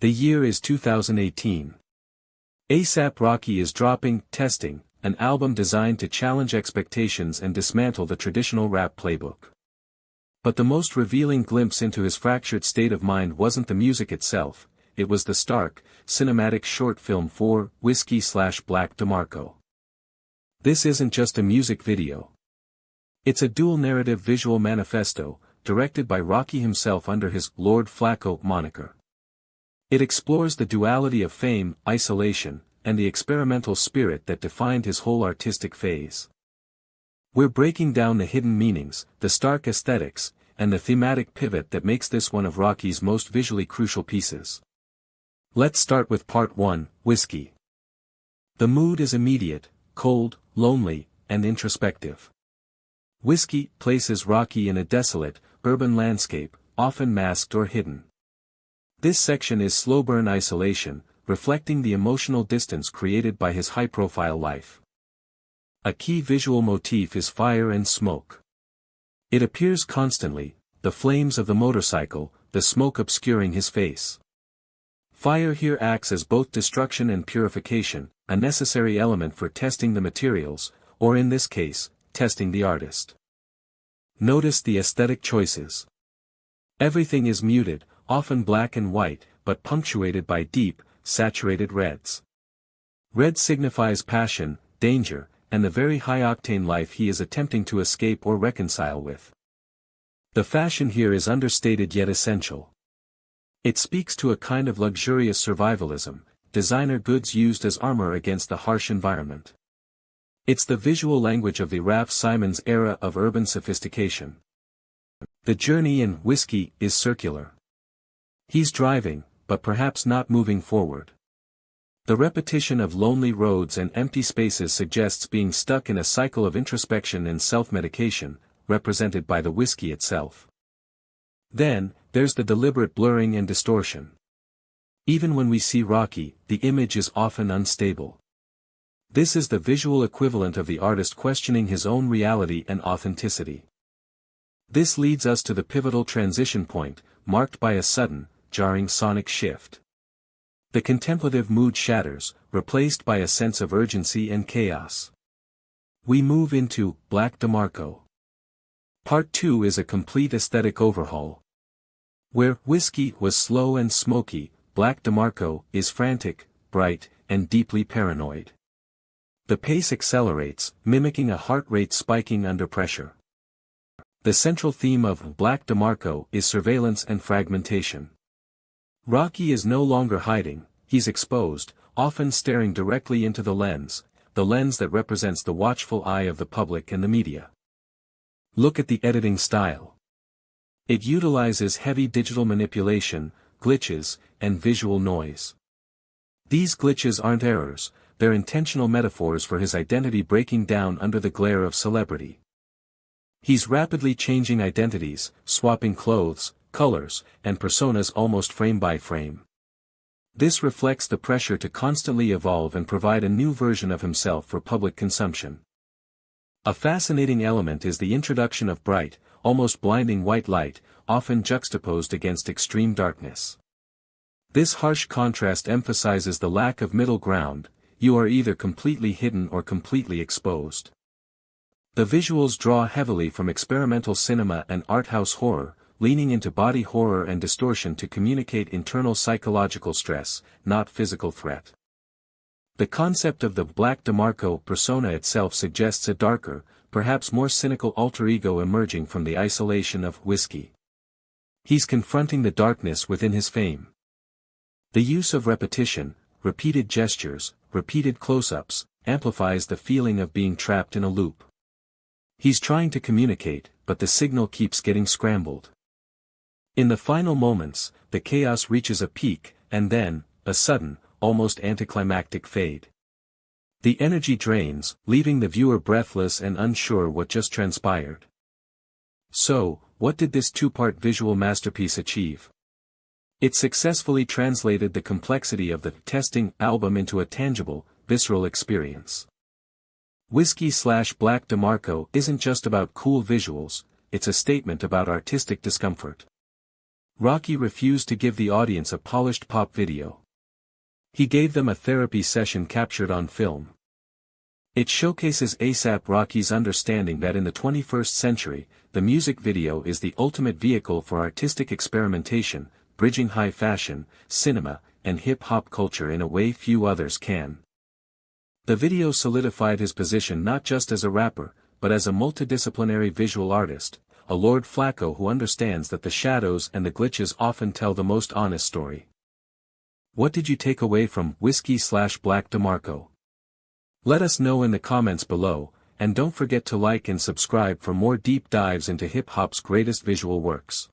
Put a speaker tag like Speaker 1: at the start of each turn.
Speaker 1: The year is 2018. ASAP Rocky is dropping Testing, an album designed to challenge expectations and dismantle the traditional rap playbook. But the most revealing glimpse into his fractured state of mind wasn't the music itself, it was the stark, cinematic short film for Whiskey/Black DeMarco. This isn't just a music video. It's a dual-narrative visual manifesto, directed by Rocky himself under his Lord Flacko moniker. It explores the duality of fame, isolation, and the experimental spirit that defined his whole artistic phase. We're breaking down the hidden meanings, the stark aesthetics, and the thematic pivot that makes this one of Rocky's most visually crucial pieces. Let's start with Part 1, Whiskey. The mood is immediate, cold, lonely, and introspective. Whiskey places Rocky in a desolate, urban landscape, often masked or hidden. This section is slow-burn isolation, reflecting the emotional distance created by his high-profile life. A key visual motif is fire and smoke. It appears constantly, the flames of the motorcycle, the smoke obscuring his face. Fire here acts as both destruction and purification, a necessary element for testing the materials, or in this case, testing the artist. Notice the aesthetic choices. Everything is muted, often black and white, but punctuated by deep, saturated reds. Red signifies passion, danger, and the very high-octane life he is attempting to escape or reconcile with. The fashion here is understated yet essential. It speaks to a kind of luxurious survivalism, designer goods used as armor against the harsh environment. It's the visual language of the Raf Simons era of urban sophistication. The journey in Whiskey is circular. He's driving, but perhaps not moving forward. The repetition of lonely roads and empty spaces suggests being stuck in a cycle of introspection and self-medication, represented by the whiskey itself. Then, there's the deliberate blurring and distortion. Even when we see Rocky, the image is often unstable. This is the visual equivalent of the artist questioning his own reality and authenticity. This leads us to the pivotal transition point, marked by a sudden, jarring sonic shift. The contemplative mood shatters, replaced by a sense of urgency and chaos. We move into Black DeMarco. Part 2 is a complete aesthetic overhaul. Where Whiskey was slow and smoky, Black DeMarco is frantic, bright, and deeply paranoid. The pace accelerates, mimicking a heart rate spiking under pressure. The central theme of Black DeMarco is surveillance and fragmentation. Rocky is no longer hiding, he's exposed, often staring directly into the lens that represents the watchful eye of the public and the media. Look at the editing style. It utilizes heavy digital manipulation, glitches, and visual noise. These glitches aren't errors, they're intentional metaphors for his identity breaking down under the glare of celebrity. He's rapidly changing identities, swapping clothes, colors, and personas almost frame by frame. This reflects the pressure to constantly evolve and provide a new version of himself for public consumption. A fascinating element is the introduction of bright, almost blinding white light, often juxtaposed against extreme darkness. This harsh contrast emphasizes the lack of middle ground, you are either completely hidden or completely exposed. The visuals draw heavily from experimental cinema and art house horror, leaning into body horror and distortion to communicate internal psychological stress, not physical threat. The concept of the Black DeMarco persona itself suggests a darker, perhaps more cynical alter ego emerging from the isolation of Whiskey. He's confronting the darkness within his fame. The use of repetition, repeated gestures, repeated close-ups, amplifies the feeling of being trapped in a loop. He's trying to communicate, but the signal keeps getting scrambled. In the final moments, the chaos reaches a peak, and then, a sudden, almost anticlimactic fade. The energy drains, leaving the viewer breathless and unsure what just transpired. So, what did this two-part visual masterpiece achieve? It successfully translated the complexity of the Testing album into a tangible, visceral experience. Whiskey/Black DeMarco isn't just about cool visuals, it's a statement about artistic discomfort. Rocky refused to give the audience a polished pop video. He gave them a therapy session captured on film. It showcases A$AP Rocky's understanding that in the 21st century, the music video is the ultimate vehicle for artistic experimentation, bridging high fashion, cinema, and hip-hop culture in a way few others can. The video solidified his position not just as a rapper, but as a multidisciplinary visual artist, a Lord Flacko who understands that the shadows and the glitches often tell the most honest story. What did you take away from Whiskey/Black DeMarco? Let us know in the comments below, and don't forget to like and subscribe for more deep dives into hip-hop's greatest visual works.